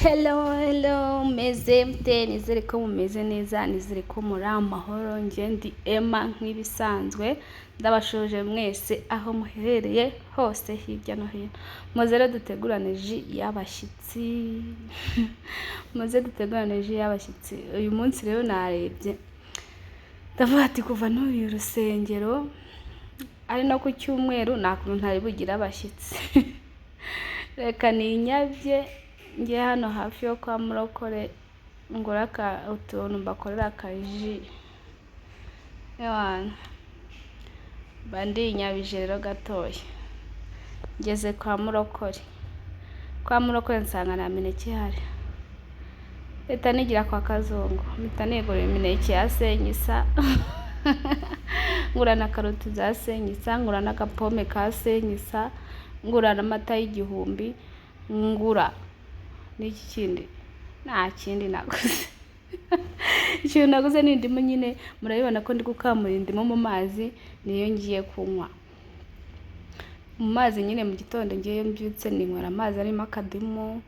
Hello, meze mute, nizere ko mumeze neza, nizere ko muri amahoro. Njye ndi Emma nk'ibisanzwe, ndabashoje mwese aho muherereye hose hirya no hino. Muze rero dutegurane ji y'abashyitsi muze dutegurane ji y'abashyitsi. Uyu munsi rero narebye ndavuga ati kuva n'uyu rusengero ari no ku cyumweru nta kuntu ntari bugire abashyitsi reka ninyabye njye hano hafi yo kwa Murokore ngura utuntu mbakorera akaji ewana bandinyabije rero gatoya. Ngeze kwa Murokore nsanga nta mineke ihari, leta nigira kwa Kazungu mpita nigurira imineke ya senyisa ngura na karoti za senyisa, ngura n'agapome ka senyisa, ngura n'amata y'igihumbi, ngura n'iki kindi nta kindi naguze ikintu naguze ni indimu. Nyine murabibona ko ndi gukamura indimu mu mazi, niyo ngiye kunywa mu mazi. Nyine mu gitondo ngiye mbyutse ninywera amazi arimo akadimu.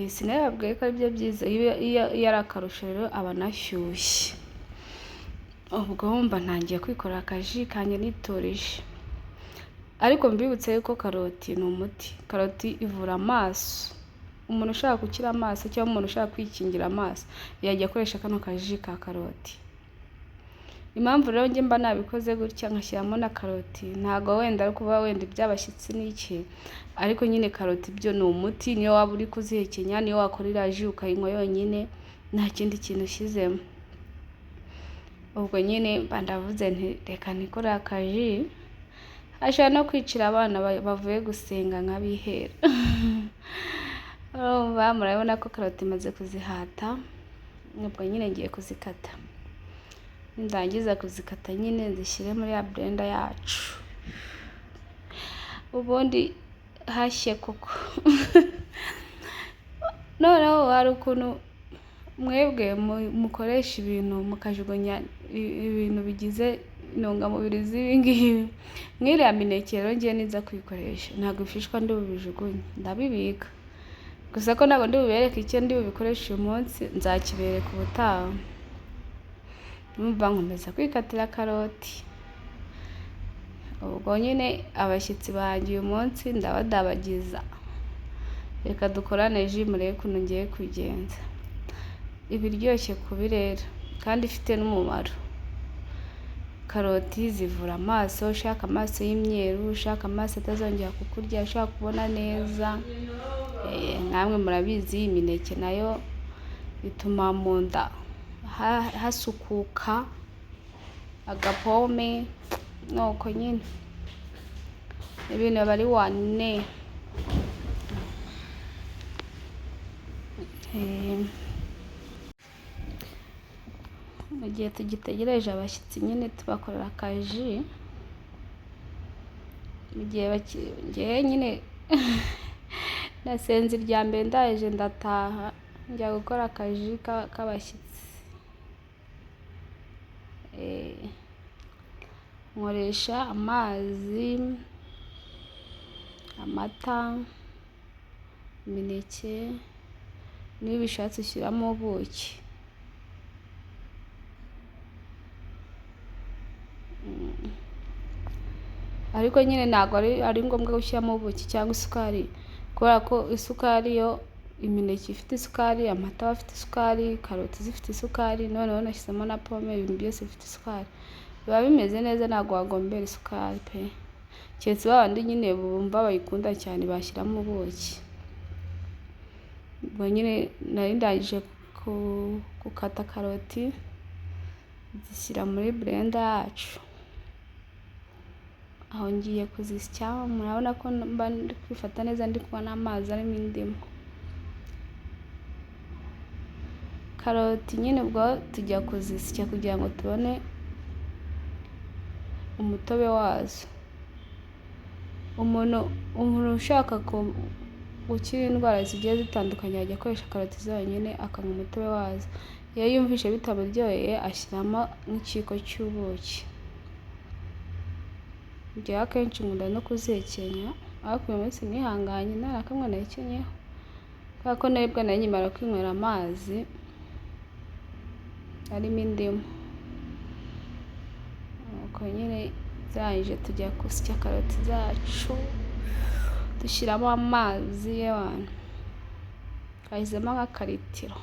Sinababwiye ko ari byo byiza, iyo ari akarusho rero aba anashyushye. Ubwo mba ntangiye kwikorera akaji kanjye nitoreje, ariko mbibutse yuko karoti ni umuti. Karoti ivura amaso. Umuntu ushaka gukira amaso cyangwa umuntu ushaka kwikingira amaso yajya akoresha kano kaji ka karoti. Impamvu rero njye mba nabikoze gutya nkashyiramo na karoti, ntago wenda ari kuba wenda iby'abashyitsi n'iki, ariko nyine karoti byo ni umuti. Niyo waba uri kuzihekenya, niyo wakorera ji ukayinywa yonyine nta kindi kintu ushyizemo. Ubwo nyine mba ndavuze nti reka nikore akaji, ashobora no kwicira abana bavuye gusenga nk'abihera murabona ko karoti imaze kuzihata. Ubwo nyine ngiye kuzikata, ndangiza kuzikata nyine nzishyire muri ya blender yacu, ubundi hashye koko noneho hari ukuntu mwebwe mukoresha ibintu mukajugunya ibintu bigize intungamubiri z'ibingibi. Nk'iriya mineke rero ngiye niza kuyikoresha ntabwo ibishishwa ndi bubijugunye, ndabibika. Gusa ko ntabwo ndi bubereke icyo ndi bubikoresha uyu munsi, nzakibereka ubutaha. Numva nkomeza kwikatira karoti. Ubwo nyine abashyitsi banjye uyu munsi ndabadabagiza, reka dukorane ji murebe ukuntu ngiye kubigenza. Iba iryoshye kubirera kandi ifite n'umumaro. Karoti zivura amaso, ushaka amaso y'imyeru, ushaka amaso atazongera kukurya, ushaka kubona neza. Namwe murabizi imineke nayo ituma mu nda hasukuka. Agapome nuko nyine ibintu aba ari wane. Mu gihe tugitegereje abashyitsi nyine tubakorera akaji, mu gihe ngewe nyine nasenze irya mbere ndaje ndataha njya gukora akaji k'abashyitsi. Nkoresha amazi, amata, imineke, niba ubishatse ushyiramo ubuki. Ariko nyine ntabwo ari ngombwa gushyiramo ubuki cyangwa isukari, kubera ko isukari yo, imineke ifite isukari, amata afite isukari, karoti zifite isukari, noneho nashyizemo na pome, ibintu byose bifite isukari. Biba bimeze neza, ntabwo wagombera isukari pe. Keretse babandi nyine bumva bayikunda cyane bashyiramo ubuki. Ubwo nyine nari ndangije gukata karoti zishyira muri blender yacu. Aho ngiye kuzisya, murabona ko mba ndi kwifata neza, ndi kunywa n'amazi arimo indimu. Karoti nyine ubwo tujya kuzisya kugira ngo tubone umutobe wazo. Umuntu ushaka gukira indwara zigiye zitandukanye ajya akoresha karoti zonyine akanywa umutobe wazo. Iyo yumvishe bitamuryoheye ashyiramo nk'ikiko cy'ubuki. Njyewe akenshi nkunda no kuzihekenya, ariko uyu munsi nihanganye nta na kamwe nahekenyeho kubera ko nibwo nari nkimara kwinywera amazi arimo indimu. Nuko nyine zahije tujya gusya karoti zacu dushyiramo amazi y'abantu, twashyizemo nk'akaritiro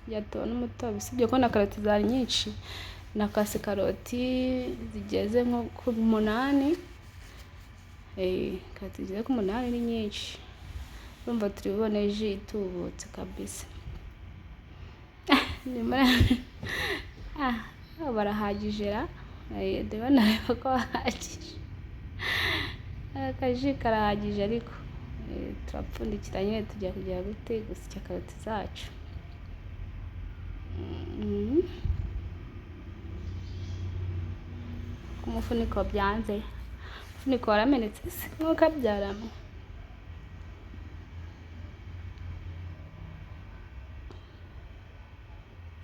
kugira tubone umutobe. Usibye ko na karoti zari nyinshi, nakase karoti zigeze nko ku 8, karoti zigeze ku 8 ni nyinshi. Urumva turi bubone ji itubutse kabisa. Barahagije ra, ndabona ko bahagije, akaji karahagije ariko turapfundikira nyine tujya kugira gute gusya karoti zacu. Ku mufuniko byanze, umufuniko waramenetse se nk'uko abyaramo.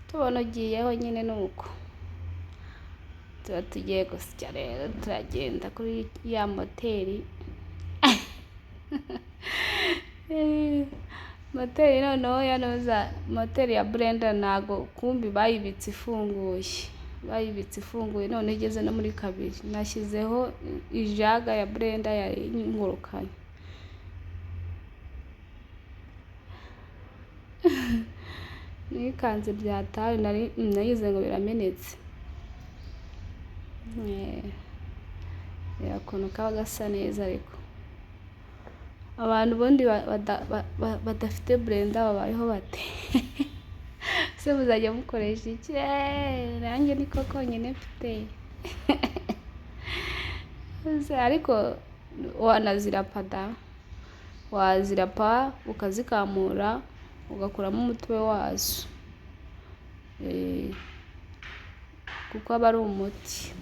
Tubona ugiyeho nyine nuko tuba tugiye gusya. Rero turagenda kuri ya moteri moteri noneho yanoza moteri ya blender ntago kumbi bayibitse ifunguye, none igeze no muri 2. Nashyizeho ijaga ya blender yari ingurukanye. Nikanze byatari, nayize ngo biramenetse. Ukuntu kaba gasa neza ariko abantu ubundi badafite blender babayeho bate? Se muzajya mukoresha iki? Nanjye niko konyine mfite. Ariko wazirapa ukazikamura ugakuramo umutobe wazo, kuko aba ari umuti.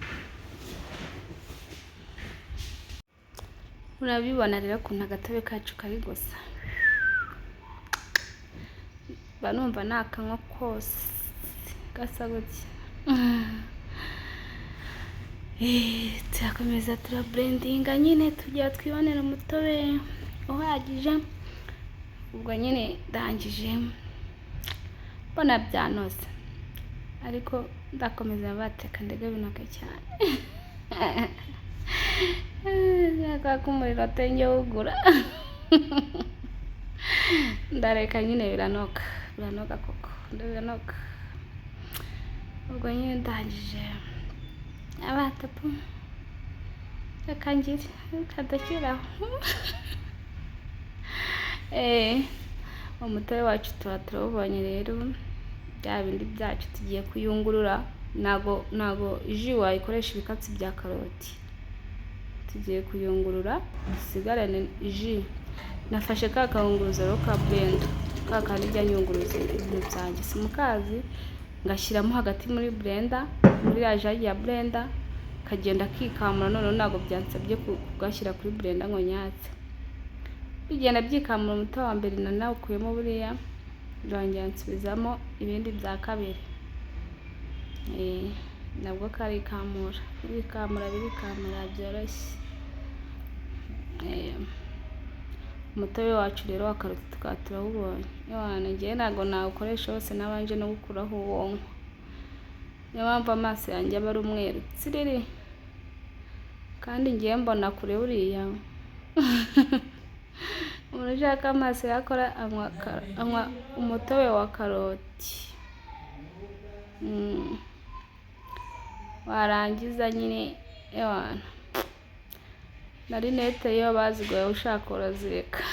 Urabibona rero ukuntu agatobe kacu kari gusa, banumva nakanywa kose gasa gutya. Turakomeza turablendinga nyine tujya twibonera umutobe uhagije. Ubwo nyine ndangije mbona byanoze, ariko ndakomeza bateka ndege binoke cyane. Naka umuriro atenge ugura. Ndareka nyine biranoka koko, biranoka. Ubwo nyine ndangije abatapu akangire kadakira. Umutobe wacu tuba turawubonye rero, bya bindi byacu tugiye kuyungurura. Nago ji wayikoresha ibikatsi bya karoti, tugiye kuyungurura dusigarane ji. Nafashe ka kawunguruzo rero ka blender, ka kandi jya nyunguruza ibintu byanjye simukazi, ngashyiramo hagati muri blender, muri ya jagi ya blender, kagenda kikamura. None nago byansabye kugashyira kuri blender ngo nyatse, bigenda byikamura. Umutobe wa mbere nawe ukuyemo buriya, ndongera nsubizamo ibindi bya kabiri. Nabwo karikamura, birikamura byoroshye. Umutobe wacu rero wa karoti tukaba turawubonye. Ngiye ntabwo nawukoresha wose, nabanje no gukuraho uwonko. Niyo mpamvu amaso yanjye aba ari umweru tsiriri, kandi ngiye mbona kure buriya. Umuntu ushaka amaso yakora anywa umutobe wa karoti. Warangiza nyine na rinete iyo bazigoye ushaka urazireka.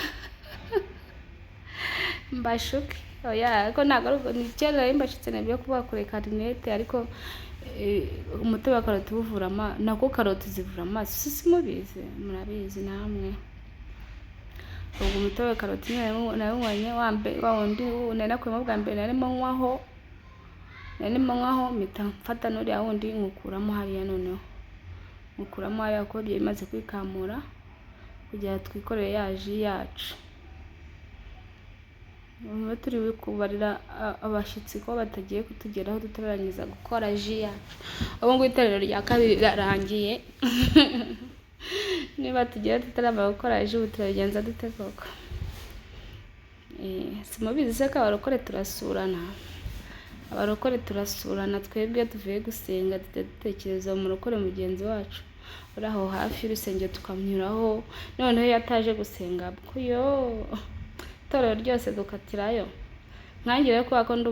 Mbashuke ariko ntabwo ni kera mbashitse nabyo kuba kureka rinete, ariko umutobe wa karoti uvura nako karoti zivura amaso. Sisi mubizi, murabizi namwe. Ubwo umutobe wa karoti nabonye wa wundi nakuyemo bwa mbere narimo nywaho mpita mfata n'uriya wundi nkukuramo hariya. Noneho nkukuramo hariya ko bimaze kwikamura kugira twikorere ya ji yacu. Turi kubarira abashyitsi ko batagiye kutugeraho tutarangiza gukora ji yacu. Ubu ngubu iterero rya kabiri rirarangiye. Niba tugiye tutaramara gukora ji, ubu turabigenza dute koko? simubizi se ko abarokore turasurana twebwe tuvuye gusenga dutekereza umurokore mugenzi wacu uri aho hafi y'urusengero tukamnyuraho, noneho yataje gusenga kuyo itorero ryose dukatirayo. Nkanjye rero kubera ko ndi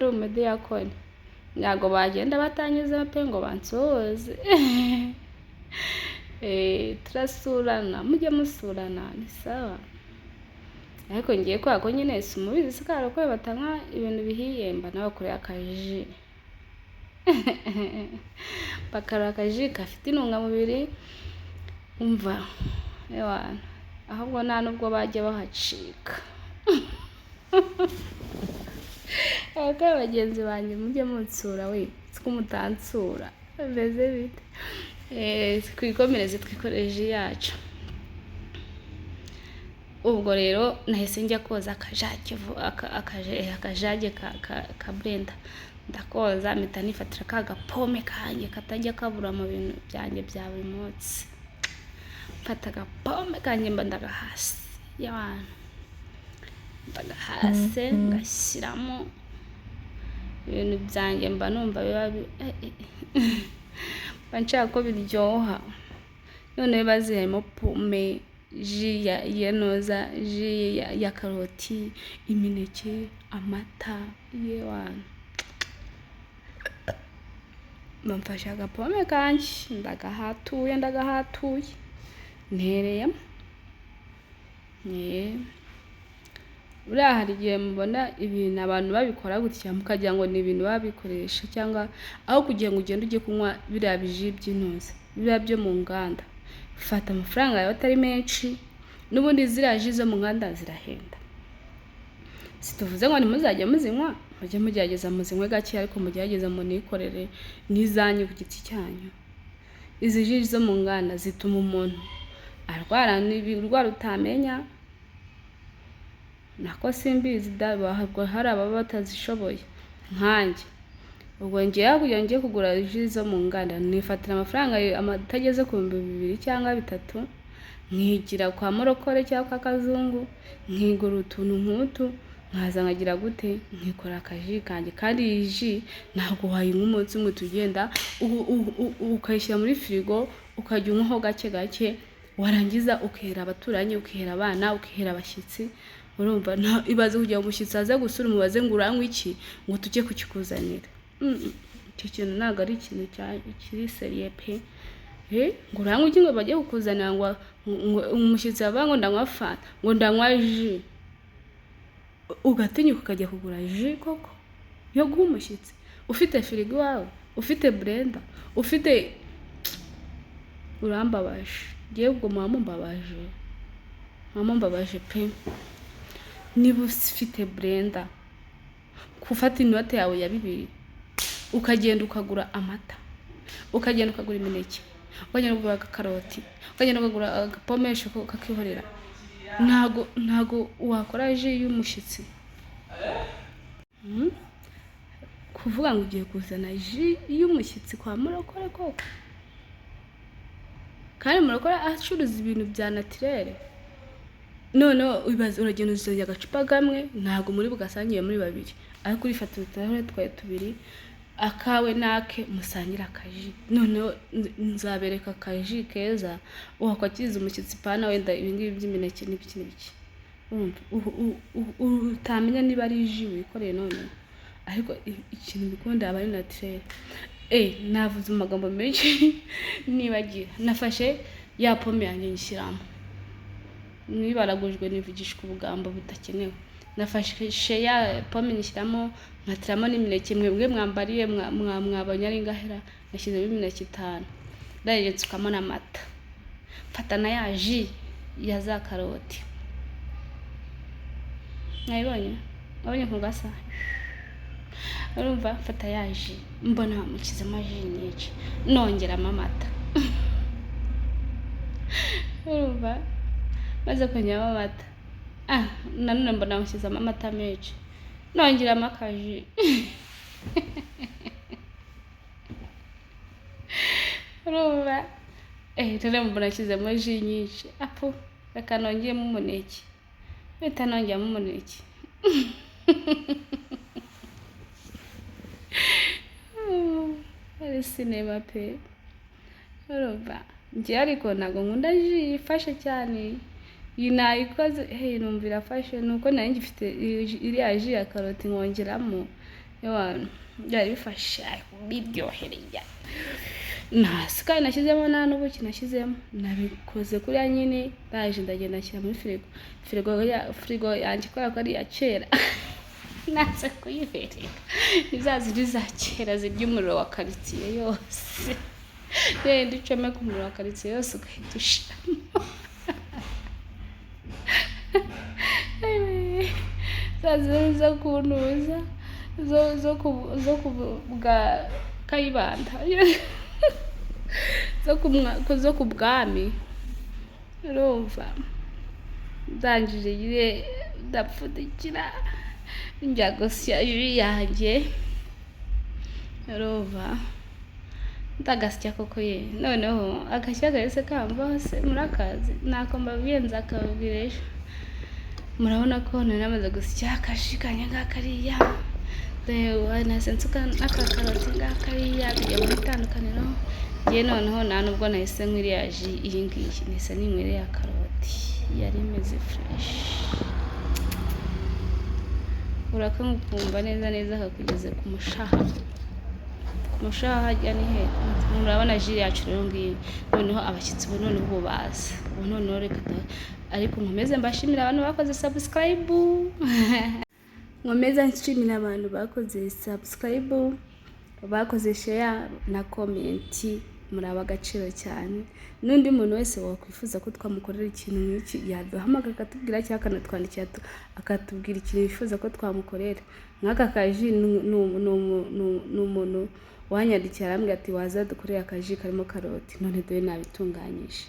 umudiyakoni ntabwo bagenda batanyuze pe ngo bansohoze. Turasurana, mujye musurana ni sawa, ariko ngiye kubera ko nyine simubizi se ko abarokore batanywa ibintu bihiye, mba nabakoreye akaji bakarura akaji gafite intungamubiri, umva ewana, ahubwo nta nubwo bajya bahacika. Abakora bagenzi banjye mujye munsura we, siko mutansura beze bite. Twikomereze twikoreje yacu. Ubwo rero nahise njya koza akajage ka blender, ndakoza mpita nifatira ka gapome kanjye katajya kabura mu bintu byanjye bya buri munsi. Mfata agapome kanjye mba ndagahase y'abantu, ndagahase ngashyiramo ibintu byanjye, mba numva biba nshaka ko biryoha. None bazihemo pome, ji ya karoti, imineke, amata y'abantu. Bamfashe agapome kanjye ndagahatuye ntereyemo. Buriya hari igihe mubona ibintu abantu babikora gutya mukagira ngo ni ibintu babikoresha, cyangwa aho kugira ngo ugende ujye kunywa biriya biji by'intuza biriya byo mu nganda, fata amafaranga yawe atari menshi, n'ubundi ziriya ji zo mu nganda zirahenda. Situvuze ngo ntimuzajya muzinywa, mujye mugerageza muzinywe gake, ariko mugerageza munikorere n'izanyu ku giti cyanyu. Izi ji zo mu nganda zituma umuntu arwara n'ibirwara utamenya, nako simbizi bahubwo hari ababa batazishoboye nkanjye. Ubwo ngiye kugura ji zo mu nganda, nifatira amafaranga atageze ku 2,000 cyangwa 3, nkigira kwa murokore cyangwa kwa kazungu, nkigura utuntu nk'utu, nkaza nkagira gute, nkikora akaji kanjye. Kandi iyi ji ntabwo wayinywa umunsi umwe, tugenda ukayishyira muri firigo ukajya unywaho gake gake, warangiza ukihera abaturanyi, ukihera abana, ukihera abashyitsi. Urumva ibaze kugira ngo umushyitsi aze gusura umubaze ngo uranywa iki, ngo tujye kukikuzanira. Icyo kintu ntabwo ari ikintu kiri seriye pe. Ngo uranywa iki ngo bajye kukuzanira, ngo umushyitsi avuga ngo ndanywa fanta, ngo ndanywa ji, ugatinyuka ukajya kugura ji koko yo guha umushyitsi, ufite firigo iwawe, ufite blender, ufite urambabaje. Ngiye ubwo mumbabaje pe. Niba ufite blender, kufata inote yawe ya 2 ukagenda ukagura amata, ukagenda ukagura imineke, ukagenda ukagura karoti, ukagenda ukagura agapomesho kakihorera, ntago wakora ji y'umushyitsi. Kuvuga ngo ugiye kuzana ji y'umushyitsi kwa murokore koko, kandi murokore acuruza ibintu bya naturel. None ubibaza uragenda uzajya agacupa kamwe, ntago muri bugasangiye muri 2, ariko urifatira utarahure twaye 2, akawe nake musangira akaji. None nzabereka akaji keza uhakwakiriza umushyitsi, pana wenda ibingibi by'imineke n'ibiki. Utamenya niba ari ji wikoreye none, ariko ikintu bikunda aba ari naturel. Navuze amagambo menshi nibagira. Nafashe ya pome yanjye nyishyiramo, nibaragujwe nivugishwa ubugambo butakenewe. Nafashe ya pome nyishyiramo, nkatiramo n'imineke. Mwebwe mwambariye mwabonye ari ngahera, nashyizemo imineke 5, ndaregetse ukamo n'amata, mfata na ya ji ya za karoti. Nabonye kugasa, urumva mfata ya ji, mbona mukizemo ji nyinshi, nongeramo amata. Urumva maze kunywa amata, nanone mbona mushyizemo amata menshi, nongeramo akaji. Urumva rero mbona nashyizemo ji nyinshi apo reka nongeyemo umuneke mpita nongeyemo umuneke ari sinema pe urumva njye ariko ntabwo nkunda ji ifashe cyane iyi nayikoze numva irafashe nuko nari ngifite iriya ji ya karoti nkongeramo byari bifashe biryohereye nta sukari nashyizemo nta n'ubuki nashyizemo nabikoze kuriya nyine ndaje ndagenda nshyira muri firigo yanjye kubera ko ari iya kera naze kuyibereka izaziri za kera zirya umuriro wa karitsiye yose rero ucomeka umuriro wa karitsiye yose ugahita ushiramo zo kuntuza zo kubwa Kayibanda zo ku bwami urumva ndangije ndapfundikira njya gusya ji yanjye urumva ndagasya koko noneho agasya kahise kamvaho se murakazi nako mbabwiye nzakababwira ejo murabona ko nari namaze gusya akaji kanye ngakariya nahise nsuka n'akakaroti ngakariya bijya mu itandukaniro njye noneho nta nubwo nahise nkwiriya ji iyi ngiyi nahise ninywera ya karoti yari imeze fresh urakamva neza kakugeze ku mushaha hajya ni he murabona ji yacu rero ngiyi noneho abashyitsi bo noneho ubu baza ubu noneho reka ariko nkomeze mbashimira abantu bakoze subscribe nkomeza nshimira abantu bakoze subscribe bakoze share na comment muri abagaciro cyane n'undi muntu wese wakwifuza ko twamukorera ikintu nk'iki yaduhamagara akatubwira cyangwa akanatwandikira akatubwira ikintu yifuza ko twamukorera nk'aka kaji n'umuntu wanyandikira arambwira ati waza dukorera akaji karimo karoti none dore nabitunganyije